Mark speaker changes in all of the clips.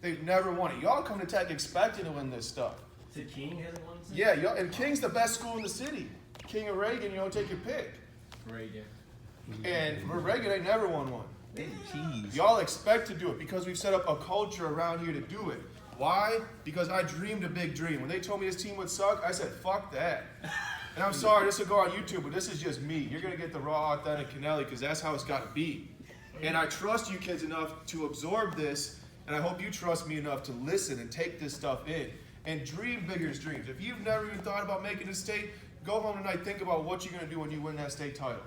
Speaker 1: They've never won it. Y'all come to Tech expecting to win this stuff.
Speaker 2: So King hasn't won since?
Speaker 1: Yeah, y'all, and King's the best school in the city. King or Reagan, you don't take your pick.
Speaker 3: Reagan.
Speaker 1: And Reagan ain't never won one. Y'all expect to do it because we've set up a culture around here to do it. Why? Because I dreamed a big dream. When they told me this team would suck, I said, fuck that. And I'm sorry, this will go on YouTube, but this is just me. You're going to get the raw, authentic Kennelly because that's how it's got to be. And I trust you kids enough to absorb this, and I hope you trust me enough to listen and take this stuff in. And dream bigger dreams. If you've never even thought about making a state, go home tonight, think about what you're going to do when you win that state title.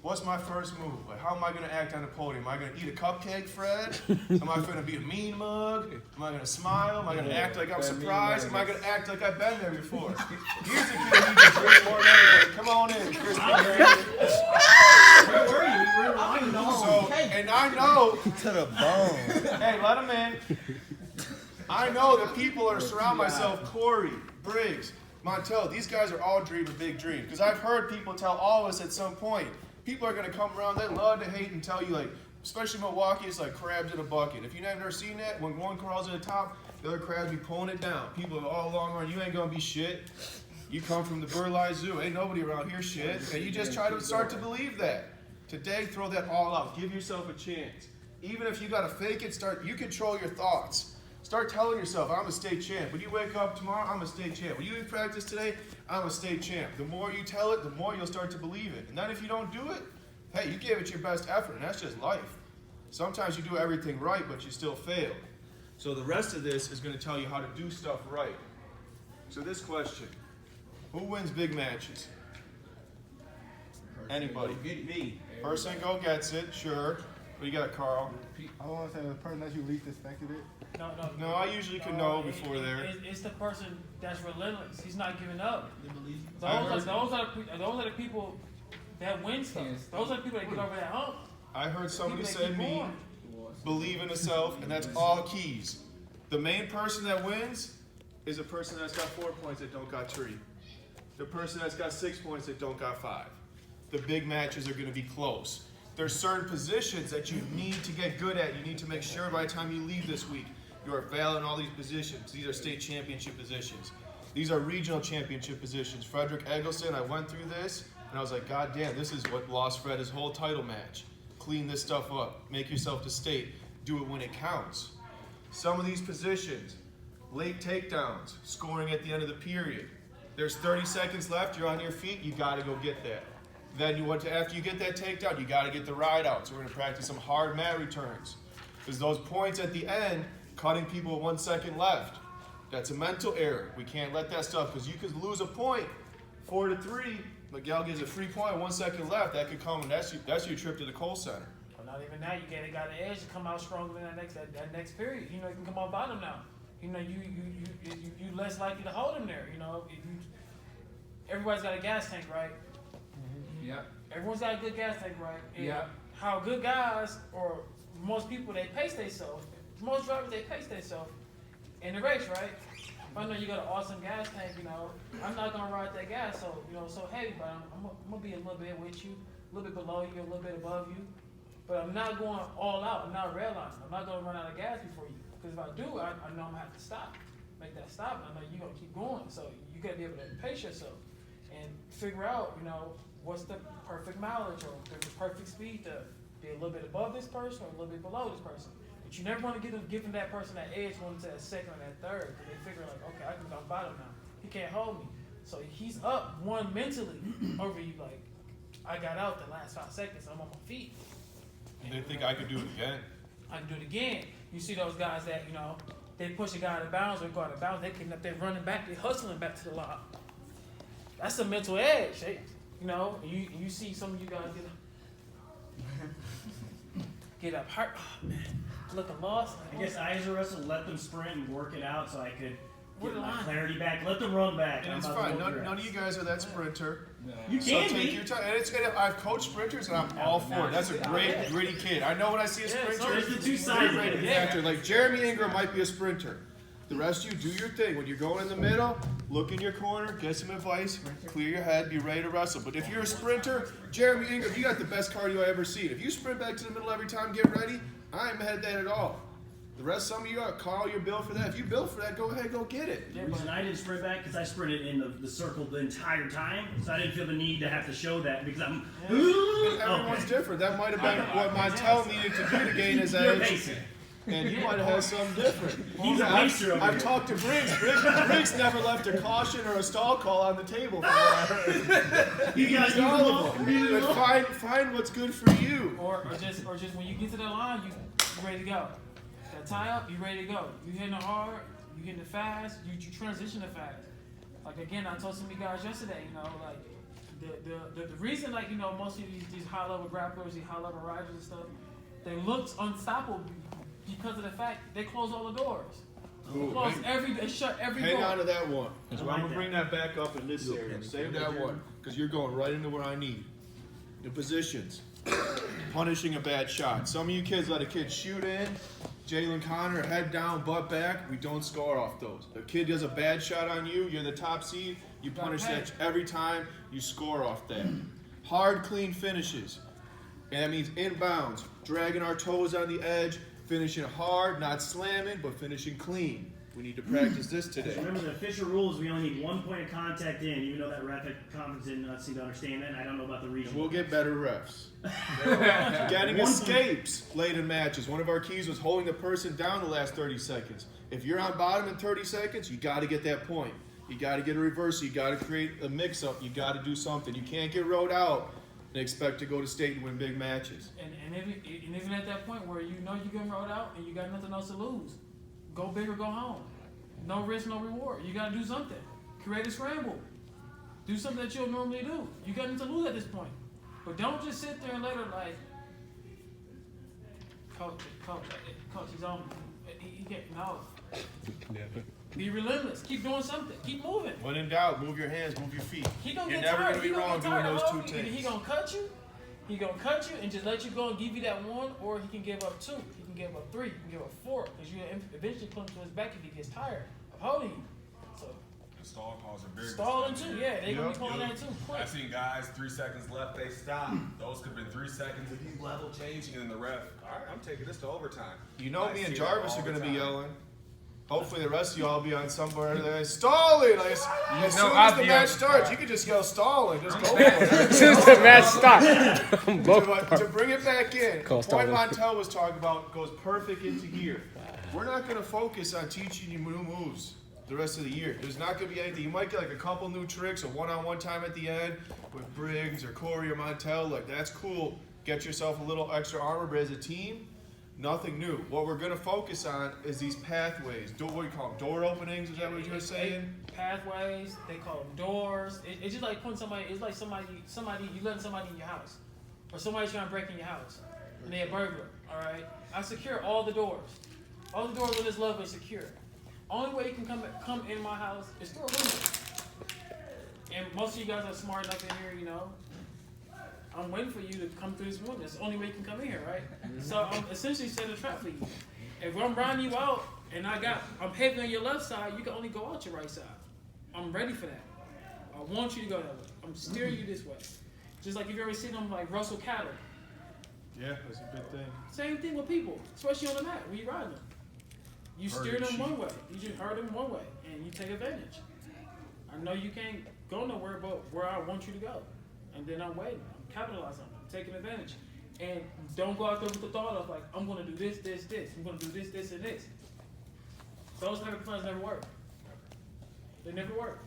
Speaker 1: What's my first move? Like, how am I going to act on the podium? Am I going to eat a cupcake, Fred? Am I going to be a mean mug? Am I going to smile? Am I going to act like I'm surprised? Am I going to act like I've been there before? Here's a kid who needs to drink more than anybody. Come on in, Chris.
Speaker 2: Where were you? We were lying down.
Speaker 1: So, and I know.
Speaker 3: To the bone.
Speaker 1: Hey, let him in. I know the people that surround myself, Corey, Briggs, Montel, these guys are all dreaming big dreams. Because I've heard people tell all of us at some point, people are going to come around, they love to hate and tell you, like, especially Milwaukee, it's like crabs in a bucket. If you've never seen that, when one crawls at the top, the other crabs be pulling it down. People are all along around, you ain't going to be shit. You come from the Burleigh Zoo, ain't nobody around here shit. And you just try to start to believe that. Today, throw that all out. Give yourself a chance. Even if you got to fake it, you control your thoughts. Start telling yourself, I'm a state champ. When you wake up tomorrow, I'm a state champ. When you practice today, I'm a state champ. The more you tell it, the more you'll start to believe it. And then if you don't do it, hey, you gave it your best effort, and that's just life. Sometimes you do everything right, but you still fail. So the rest of this is going to tell you how to do stuff right. So this question, who wins big matches? Anybody.
Speaker 2: Me.
Speaker 1: Person go gets it, sure. What you got, Carl?
Speaker 4: I want to say the person that you least expected it.
Speaker 1: No, I usually can know before there.
Speaker 5: It's the person that's relentless. He's not giving up. Those are the people that win stuff. Those are the people that get over that hump.
Speaker 1: I heard somebody say me, believe in the self, and that's all keys. The main person that wins is a person that's got 4 points that don't got 3. The person that's got 6 points that don't got 5. The big matches are going to be close. There's certain positions that you need to get good at. You need to make sure by the time you leave this week, you are valid in all these positions. These are state championship positions. These are regional championship positions. Frederick Eggleston, I went through this, and I was like, God damn, this is what lost Fred his whole title match. Clean this stuff up. Make yourself to state. Do it when it counts. Some of these positions, late takedowns, scoring at the end of the period. There's 30 seconds left, you're on your feet, you gotta go get that. Then after you get that takedown, you gotta get the ride out. So we're gonna practice some hard mat returns. Because those points at the end, cutting people with 1 second left, that's a mental error. We can't let that stuff, because you could lose a point, 4-3, Miguel gives a free point, 1 second left, that could come, and that's your trip to the Kohl Center.
Speaker 5: Well, not even that, you got the edge to come out stronger in that next period. You know, you can come out bottom now. You know, you less likely to hold him there. You know, everybody's got a gas tank, right?
Speaker 3: Yeah.
Speaker 5: Everyone's got a good gas tank, right? And
Speaker 3: Yeah.
Speaker 5: how good guys, or most people, they pace themselves. Most drivers, they pace themselves in the race, right? If I know you got an awesome gas tank, you know, I'm not gonna ride that gas so heavy, but I'm gonna be a little bit with you, a little bit below you, a little bit above you. But I'm not going all out. I'm not redlining. I'm not gonna run out of gas before you. Because if I do, I know I'm gonna have to stop, make that stop, and I know you're gonna keep going. So you gotta be able to pace yourself and figure out, you know, what's the perfect mileage or the perfect speed to be a little bit above this person or a little bit below this person. But you never want to give that person that edge going to that second or that third. Because they figure like, okay, I can go bottom now. He can't hold me. So he's up one mentally over you, like, I got out the last 5 seconds, I'm on my feet. And
Speaker 1: They think I could do it again.
Speaker 5: I can do it again. You see those guys that, you know, they push a guy out of bounds or go out of bounds, they getting up there running back, they hustling back to the lob. That's a mental edge. You know, you see some of you guys get up hurt. Oh, man, looking lost.
Speaker 2: I guess I, as a wrestler, let them sprint and work it out so I could
Speaker 5: What
Speaker 2: get my
Speaker 5: line?
Speaker 2: clarity back. Let them run back.
Speaker 1: And it's fine. None of you guys are that sprinter.
Speaker 2: You
Speaker 1: So
Speaker 2: can
Speaker 1: take
Speaker 2: be.
Speaker 1: your time. And I've coached sprinters, and I'm all for it. That's a great, gritty kid. I know when I see a sprinter,
Speaker 2: There's the two
Speaker 1: they're
Speaker 2: sides.
Speaker 1: ready to be actor. Like Jeremy Ingram might be a sprinter. The rest of you, do your thing. When you're going in the middle, look in your corner, get some advice, clear your head, be ready to wrestle. But if you're a sprinter, Jeremy Ingram, you got the best cardio I ever seen. If you sprint back to the middle every time, get ready, I ain't mad at that at all. The rest, some of you call your bill for that. If you bill for that, go ahead, go get it.
Speaker 2: The reason I didn't sprint back because I sprinted in the circle the entire time, so I didn't feel the need to have to show that because I'm.
Speaker 1: Everyone's different. That might have been what Montel needed to do to gain his
Speaker 2: You're
Speaker 1: edge.
Speaker 2: basic.
Speaker 1: And you might have had something different.
Speaker 2: He's a pacer over
Speaker 1: I've
Speaker 2: here.
Speaker 1: talked to Briggs. Briggs never left a caution or a stall call on the table. From what I heard.
Speaker 2: You guys
Speaker 1: All
Speaker 2: need
Speaker 1: of them. But find what's good for you.
Speaker 5: Or just when you get to that line, you ready to go. That tie up, you ready to go. You hitting it hard, you hitting it fast, you transition it fast. Like again, I told some of you guys yesterday, you know, like the reason, like, you know, most of these high level grapplers, these high level riders and stuff, they look unstoppable because of the fact they close all the doors. They shut every door.
Speaker 1: Hang on to that one.
Speaker 2: I
Speaker 1: So
Speaker 2: like
Speaker 1: I'm gonna
Speaker 2: that.
Speaker 1: bring that back up in this area. Save that one, because you're going right into what I need. The positions. Punishing a bad shot. Some of you kids let a kid shoot in. Jalen Connor, head down, butt back. We don't score off those. The kid does a bad shot on you. You're the top seed. You punish that every time. You score off that. Hard, clean finishes. And that means inbounds. Dragging our toes on the edge. Finishing hard, not slamming, but finishing clean. We need to practice this today.
Speaker 2: Remember, the official rules, we only need 1 point of contact in, even though that ref at conference didn't seem to understand that. I don't know about the region.
Speaker 1: We'll get better refs. Getting escapes late in matches. One of our keys was holding the person down the last 30 seconds. If you're on bottom in 30 seconds, you got to get that point. You got to get a reversal. You got to create a mix-up. You got to do something. You can't get rode out and expect to go to state and win big matches.
Speaker 5: And even at that point where you know you're getting rolled out and you got nothing else to lose, go big or go home. No risk, no reward. You got to do something. Create a scramble. Do something that you'll normally do. You got nothing to lose at this point. But don't just sit there and let her like, coach, he's on. He can't, no. Be relentless. Keep doing something. Keep moving.
Speaker 1: When in doubt, move your hands, move your feet.
Speaker 5: He gonna
Speaker 1: You're
Speaker 5: get
Speaker 1: never
Speaker 5: tired.
Speaker 1: going to be
Speaker 5: He gonna
Speaker 1: wrong
Speaker 5: get
Speaker 1: doing
Speaker 5: tired.
Speaker 1: those two
Speaker 5: Either
Speaker 1: things.
Speaker 5: he gonna cut you. He gonna cut you and just let you go and give you that one, or he can give up 2. He can give up 3. He can give up 4. Because you eventually put him to his back if he gets tired of holding you. So
Speaker 6: The stall calls are very
Speaker 5: stalling too. Yeah, they gonna be
Speaker 1: Yep.
Speaker 5: calling that too. Quick.
Speaker 6: I've seen guys 3 seconds left, they stop. Those could have been 3 seconds if you level changing, and then the ref, all right, I'm taking this to overtime.
Speaker 1: You know
Speaker 6: I
Speaker 1: me and
Speaker 6: see that
Speaker 1: Jarvis
Speaker 6: all
Speaker 1: are going
Speaker 6: the
Speaker 1: to be
Speaker 6: time.
Speaker 1: yelling. Hopefully the rest of y'all will be on somewhere there stalling. Like, as soon
Speaker 3: know
Speaker 1: as
Speaker 3: I'll
Speaker 1: the
Speaker 3: be
Speaker 1: match
Speaker 3: on
Speaker 1: starts, you can just yell stalling. Just go for it.
Speaker 3: Since the match stopped.
Speaker 1: To bring it back in, the
Speaker 3: Call
Speaker 1: point
Speaker 3: stalling.
Speaker 1: Montel was talking about goes perfect into here. We're not going to focus on teaching you new moves the rest of the year. There's not going to be anything. You might get like a couple new tricks, a one-on-one time at the end with Briggs or Corey or Montel. Like, that's cool. Get yourself a little extra armor, but as a team, nothing new. What we're going to focus on is these pathways. What do you call them? Door openings? Is that what you were saying?
Speaker 5: Pathways. They call them doors. It's just like putting somebody. It's like somebody. You letting somebody in your house, or somebody's trying to break in your house, and they're a burglar. All right. I secure all the doors. All the doors on this level is secure. Only way you can come in my house is through a window. And most of you guys are smart enough in here, you know. I'm waiting for you to come through this window. It's the only way you can come in here, right? So I'm essentially setting a trap for you. If I'm rounding you out and I'm heavy on your left side, you can only go out your right side. I'm ready for that. I want you to go that way. I'm steering you this way. Just like if you ever seen them like Russell cattle.
Speaker 1: Yeah, that's a big thing.
Speaker 5: Same thing with people, especially on the mat when you ride them. You steer them one way. You just herd them one way, and you take advantage. I know you can't go nowhere but where I want you to go. And then I'm waiting. I'm capitalizing on it. I'm taking advantage. And don't go out there with the thought of like, I'm going to do this, this, this. I'm going to do this, this, and this. Those type of plans never work. They never work.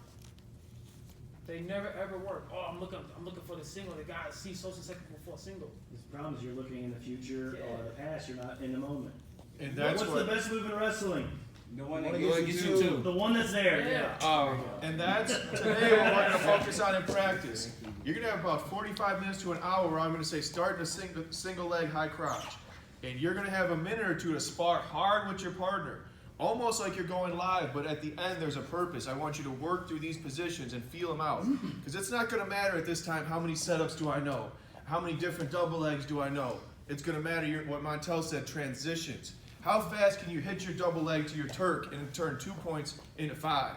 Speaker 5: They never ever work. Oh, I'm looking for the single. The guy sees social second before a single.
Speaker 2: The problem is you're looking in the future or the past. You're not in the moment.
Speaker 1: And that's
Speaker 2: What's
Speaker 1: what.
Speaker 2: the best move in wrestling?
Speaker 3: The one that gets you too.
Speaker 2: The one that's there.
Speaker 5: Yeah.
Speaker 1: And that's today what we're going to focus on in practice. You're going to have about 45 minutes to an hour where I'm going to say start in a single leg high crotch. And you're going to have a minute or two to spar hard with your partner. Almost like you're going live, but at the end there's a purpose. I want you to work through these positions and feel them out. Because it's not going to matter at this time how many setups do I know? How many different double legs do I know? It's going to matter what Montel said, transitions. How fast can you hit your double leg to your Turk and turn 2 points into 5?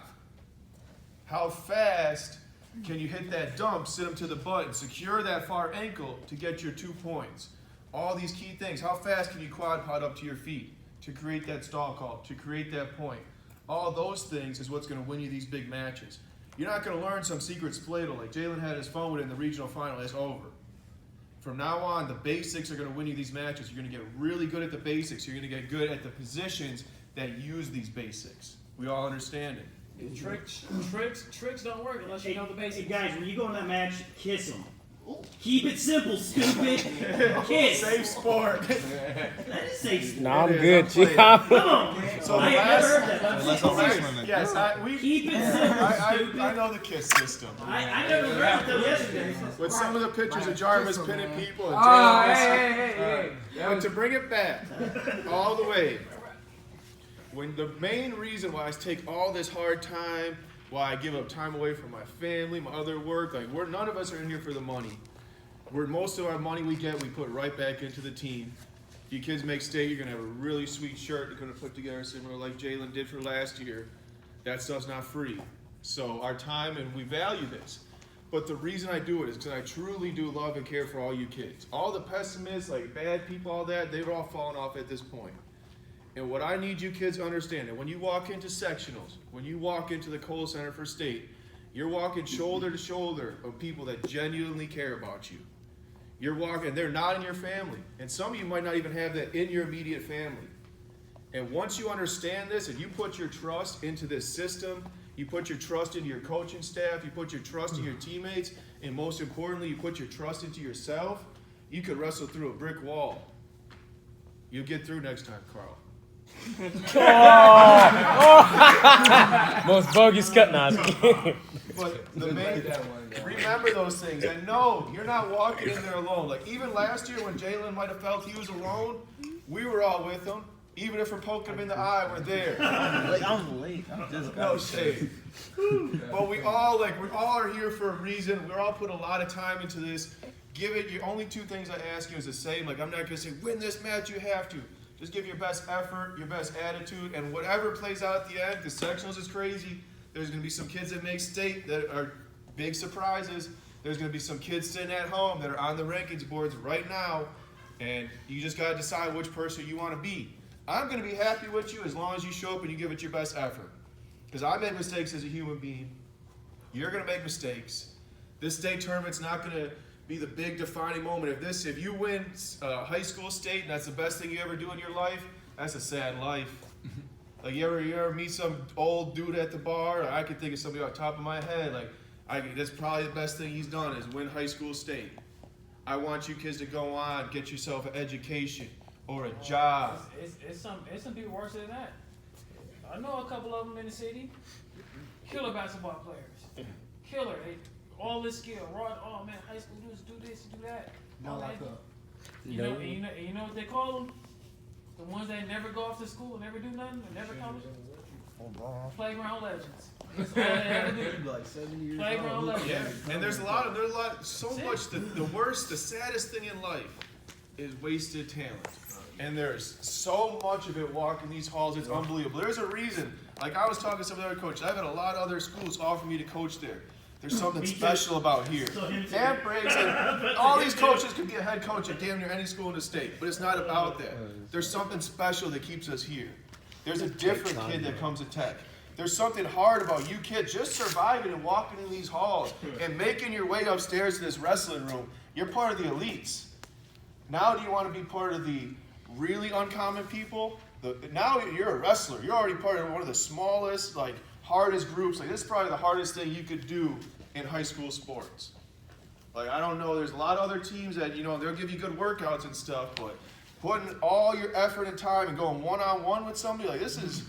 Speaker 1: How fast can you hit that dump, sit him to the butt, and secure that far ankle to get your 2 points? All these key things. How fast can you quad pod up to your feet? to create that stall call, to create that point. All those things is what's going to win you these big matches. You're not going to learn some secret spladle like Jalen had his phone with in the regional final. That's over. From now on, the basics are going to win you these matches. You're going to get really good at the basics. You're going to get good at the positions that use these basics. We all understand it.
Speaker 5: Tricks don't work unless you know the basics.
Speaker 2: Hey guys, when you go in that match, kiss them. Keep it simple, stupid. Kiss.
Speaker 1: Safe sport.
Speaker 2: That is safe.
Speaker 3: Nah, I'm
Speaker 1: It
Speaker 3: good.
Speaker 1: is, I'm playing.
Speaker 2: Come on, man.
Speaker 1: So
Speaker 2: I
Speaker 1: the
Speaker 2: ain't
Speaker 1: last-
Speaker 2: never heard that.
Speaker 6: Unless I'm freshman.
Speaker 1: Yes,
Speaker 2: Keep it simple, stupid.
Speaker 1: I know the KISS system.
Speaker 2: I never heard it till yesterday.
Speaker 1: With some of the pictures of Jarvis pinning people and
Speaker 4: Oh,
Speaker 1: Jalen.
Speaker 4: hey.
Speaker 1: But to bring it back all the way, when the main reason why I take all this hard time, why I give up time away from my family, my other work, like none of us are in here for the money. Most of our money we get, we put right back into the team. If you kids make state, you're gonna have a really sweet shirt you're gonna put together similar like Jalen did for last year. That stuff's not free. So our time, and we value this. But the reason I do it is because I truly do love and care for all you kids. All the pessimists, like bad people, all that, they've all fallen off at this point. And what I need you kids to understand, that when you walk into sectionals, when you walk into the Cole Center for State, you're walking shoulder to shoulder of people that genuinely care about you. You're walking, they're not in your family. And some of you might not even have that in your immediate family. And once you understand this and you put your trust into this system, you put your trust into your coaching staff, you put your trust in your teammates, and most importantly, you put your trust into yourself, you could wrestle through a brick wall. You'll get through next time, Carl.
Speaker 3: Most bogus cut knives.
Speaker 1: But the main, remember those things. And no, you're not walking in there alone. Like even last year when Jalen might have felt he was alone, we were all with him. Even if we're poking him in the eye, we're there.
Speaker 7: Like, I was late. I just
Speaker 1: No shade. But we all are here for a reason. We're all put a lot of time into this. Give it your only two things I ask you is the same. Like I'm not gonna say win this match, you have to. Just give your best effort, your best attitude, and whatever plays out at the end, because sectionals is crazy. There's going to be some kids that make state that are big surprises. There's going to be some kids sitting at home that are on the rankings boards right now, and you just got to decide which person you want to be. I'm going to be happy with you as long as you show up and you give it your best effort. Because I make mistakes as a human being. You're going to make mistakes. This state tournament's not going to be the big defining moment. If you win high school state and that's the best thing you ever do in your life, that's a sad life. Like you ever meet some old dude at the bar? Or I could think of somebody off the top of my head. That's probably the best thing he's done is win high school state. I want you kids to go on, get yourself an education or a job.
Speaker 5: It's some people worse than that. I know a couple of them in the city. Killer basketball players. Killer. All this skill, raw. Oh man, high school dudes do this, do that.
Speaker 4: Not like
Speaker 5: You know what they call them? The ones that never go off to school and never do nothing and never college. Playground legends. That's all they ever do.
Speaker 7: like 7 years
Speaker 5: Playground legends.
Speaker 1: Yeah, and there's a lot, so much, the worst, the saddest thing in life is wasted talent. And there's so much of it walking these halls, it's unbelievable. There's a reason, like I was talking to some of the other coaches, I've had a lot of other schools offer me to coach there. There's something special about here. Dan Briggs and all these coaches could be a head coach at damn near any school in the state, but it's not about that. There's something special that keeps us here. There's a different kid that comes to Tech. There's something hard about you kids just surviving and walking in these halls and making your way upstairs to this wrestling room. You're part of the elites. Now do you want to be part of the really uncommon people? Now you're a wrestler. You're already part of one of the smallest, hardest groups. This is probably the hardest thing you could do in high school sports. I don't know, there's a lot of other teams that, they'll give you good workouts and stuff, but putting all your effort and time and going one-on-one with somebody, this is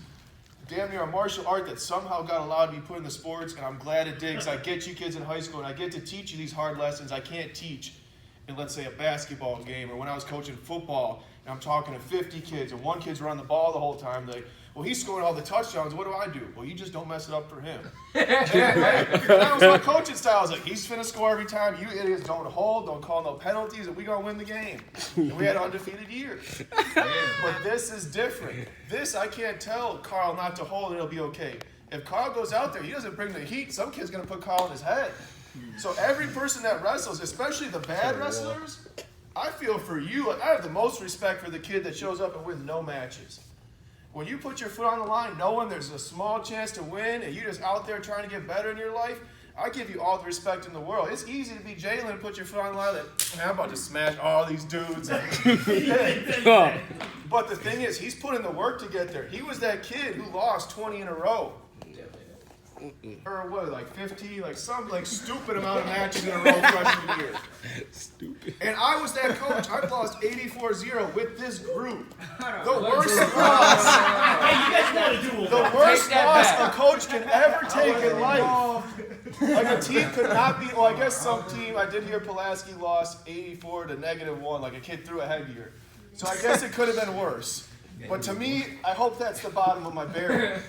Speaker 1: damn near a martial art that somehow got allowed to be put in the sports, and I'm glad it did, because I get you kids in high school, and I get to teach you these hard lessons I can't teach in, let's say, a basketball game, or when I was coaching football, and I'm talking to 50 kids, and one kid's running the ball the whole time, well, he's scoring all the touchdowns. What do I do? Well, you just don't mess it up for him. That was my coaching style. I was like, he's finna score every time. You idiots don't hold, don't call no penalties, and we gonna win the game. And we had undefeated years. But this is different. This, I can't tell Carl not to hold and it'll be okay. If Carl goes out there, he doesn't bring the heat, some kid's gonna put Carl in his head. So every person that wrestles, especially the bad wrestlers, I feel for you. I have the most respect for the kid that shows up and wins no matches. When you put your foot on the line knowing there's a small chance to win and you're just out there trying to get better in your life, I give you all the respect in the world. It's easy to be Jalen and put your foot on the line like, man, I'm about to smash all these dudes. But the thing is, he's putting the work to get there. He was that kid who lost 20 in a row. Or what, like 15, like some like stupid amount of matches in a row freshman year. Stupid. And I was that coach. I've lost 84-0 with this group. The worst loss. The worst loss a coach can ever take in life. Like a team could not be. Well, I guess some team. I did hear Pulaski lost 84 to -1. Like a kid threw a headgear. So I guess it could have been worse. But to me, I hope that's the bottom of my barrel.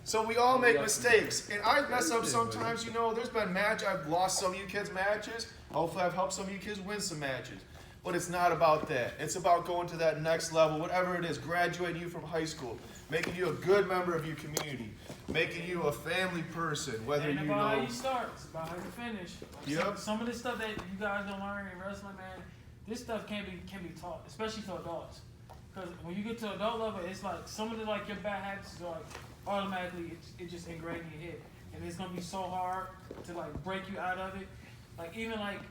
Speaker 1: So we all make mistakes. And I mess up sometimes, you know. There's been I've lost some of you kids' matches. Hopefully I've helped some of you kids win some matches. But it's not about that. It's about going to that next level, whatever it is, graduating you from high school, making you a good member of your community, making you a family person, whether you know.
Speaker 5: It's about how you start. It's about how you finish.
Speaker 1: Yep.
Speaker 5: Some of this stuff that you guys don't learn in wrestling, man, this stuff can be taught, especially to adults. Because when you get to adult level, it's like some of the like your bad habits are like automatically it just ingrained in your head, and it's gonna be so hard to like break you out of it. Like even like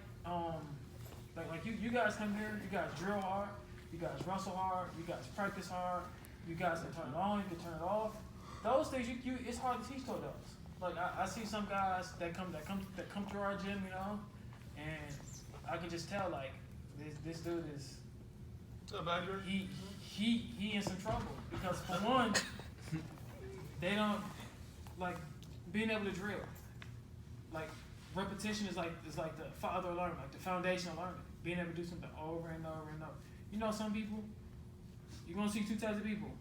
Speaker 5: you guys come here, you guys drill hard, you guys wrestle hard, you guys practice hard, you guys can turn it on, you can turn it off. Those things you it's hard to teach to adults. Like I see some guys that come to our gym, you know, and I can just tell like this dude is.
Speaker 1: What's up, Andrew?
Speaker 5: He in some trouble because for one, they don't like being able to drill. Like repetition is like the father of learning, like the foundation of learning. Being able to do something over and over and over. You know, some people, you're gonna see two types of people.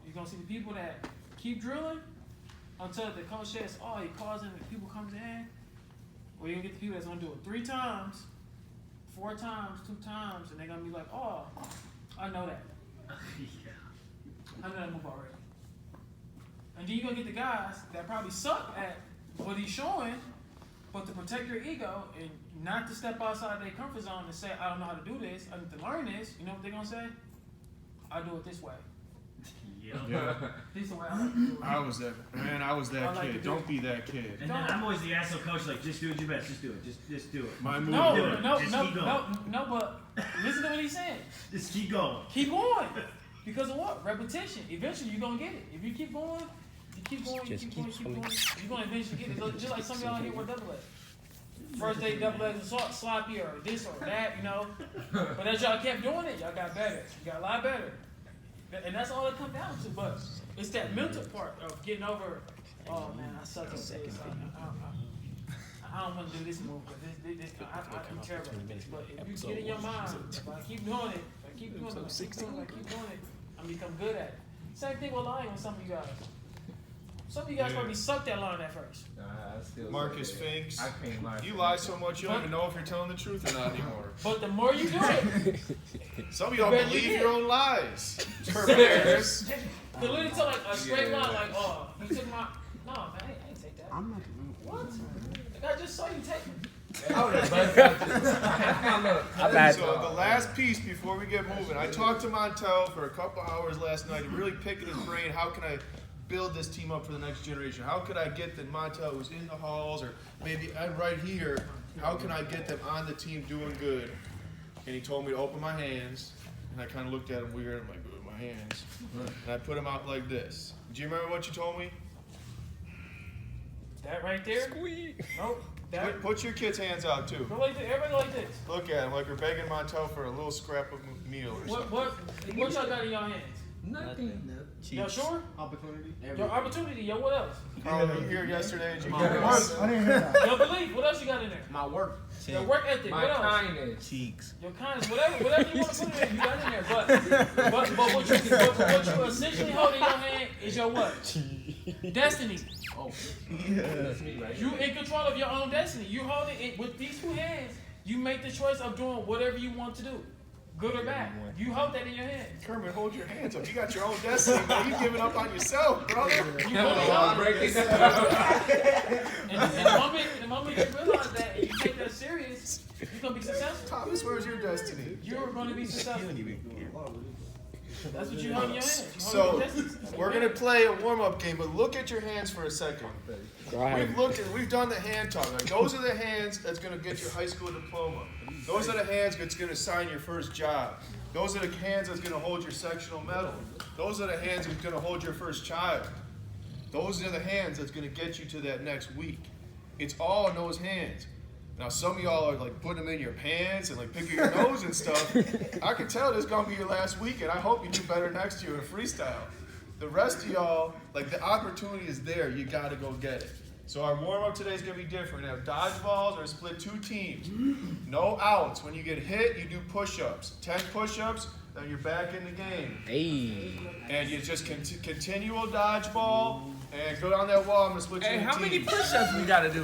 Speaker 5: You're gonna see the people that keep drilling until the coach says, "Oh, you're causing people comes in," or you gonna get the people that's gonna do it 3 times, 4 times, 2 times, and they're gonna be like, "Oh, I know that. I know that move already." And then you're going to get the guys that probably suck at what he's showing, but to protect their ego and not to step outside their comfort zone and say, "I don't know how to do this, I need to learn this," you know what they're going to say? "I do it this way."
Speaker 2: Yeah.
Speaker 5: This is the way I like to do it.
Speaker 1: I was that
Speaker 5: like
Speaker 1: kid.
Speaker 5: to do
Speaker 1: Don't
Speaker 5: it.
Speaker 1: be that kid.
Speaker 2: And then I'm always the asshole coach, like, just do it your best, just do it, just do it.
Speaker 1: My move.
Speaker 5: No,
Speaker 2: do it.
Speaker 5: no,
Speaker 2: Just
Speaker 5: no,
Speaker 2: keep going.
Speaker 5: no, but listen to what he's saying.
Speaker 2: Just keep going.
Speaker 5: Keep going. Because of what? Repetition. Eventually you're going to get it. If you keep going, you keep going, you're going to eventually get it. Just like some of y'all here with double legs. First day double legs assault, sloppy or this or that, you know. But as y'all kept doing it, y'all got better. You got a lot better. And that's all it comes down to. But it's that mental part of getting over, "Oh man, I suck at this. I don't want to do this move because I'm terrible at this." But if you get in your mind, if I keep doing it, if I keep doing it, I'm become good at it. Same thing with lying with some of you guys. Some of you guys probably sucked at lying at first.
Speaker 1: Marcus Finks.
Speaker 3: I can't lie.
Speaker 1: You lie so much you don't even know if you're telling the truth or not anymore.
Speaker 5: But the more you do it,
Speaker 1: Some of y'all
Speaker 5: Bet you
Speaker 1: believe
Speaker 5: did.
Speaker 1: your own lies. Harris.
Speaker 5: they literally tell like a straight lie, like, "Oh, you took my." No, man, I ain't take that.
Speaker 7: I'm not.
Speaker 5: What? Like, I just saw you take it.
Speaker 1: So the last piece before we get moving, I talked to Montel for a couple hours last night, really picking his brain. How can I build this team up for the next generation? How could I get the Montel who's in the halls, or maybe I'm right here, how can I get them on the team doing good? And he told me to open my hands, and I kind of looked at him weird. I'm like, "Ooh, my hands." And I put them out like this. Do you remember what you told me?
Speaker 5: That right there? Nope. That.
Speaker 1: Put your kids' hands out too.
Speaker 5: Go like this. Everybody like this.
Speaker 1: Look at them like we're begging Montel for a little scrap of meal or something.
Speaker 5: What y'all got in your hands?
Speaker 7: Nothing.
Speaker 5: Y'all sure?
Speaker 4: Opportunity.
Speaker 5: Your opportunity. Yo, what else?
Speaker 1: Carl, you here yesterday? Did you
Speaker 4: I
Speaker 1: get us?
Speaker 4: didn't hear that.
Speaker 5: Your belief. What else you got in there?
Speaker 3: My work.
Speaker 5: Your work ethic.
Speaker 3: My
Speaker 5: What else?
Speaker 3: kindness.
Speaker 7: Cheeks.
Speaker 5: Your kindness. Whatever you want to put in there, you got in there. But what you essentially hold in your hand is your what? Destiny.
Speaker 3: Oh, that's me right
Speaker 5: You in control of your own destiny. You hold it with these 2 hands. You make the choice of doing whatever you want to do, good or bad. You hold that in your hand.
Speaker 1: Kermit, hold your hands up. You got your own destiny, man. You giving up on yourself, brother.
Speaker 5: You hold it up. And the moment you realize that and you take that serious, you're gonna be successful.
Speaker 1: Thomas, where's your destiny?
Speaker 5: You're gonna be successful. That's what you hold in your hands. You hold
Speaker 1: So
Speaker 5: your testes.
Speaker 1: we're gonna play a warm-up game, but look at your hands for a second. We've done the hand talk. Like, those are the hands that's gonna get your high school diploma. Those are the hands that's gonna sign your first job. Those are the hands that's gonna hold your sectional medal. Those are the hands that's gonna hold your first child. Those are the hands that's gonna get you to that next week. It's all in those hands. Now some of y'all are like putting them in your pants and like picking your nose and stuff. I can tell this is gonna be your last week, and I hope you do better next year in freestyle. The rest of y'all, like, the opportunity is there. You gotta go get it. So our warm up today is gonna be different. We're gonna have dodgeballs. We're gonna split 2 teams. No outs. When you get hit, you do push-ups. 10 push-ups, then you're back in the game.
Speaker 7: Hey.
Speaker 1: And you just continual dodgeball and go down that wall. I'm gonna split you
Speaker 3: Hey,
Speaker 1: in
Speaker 3: how many
Speaker 1: teams.
Speaker 3: push-ups we gotta do?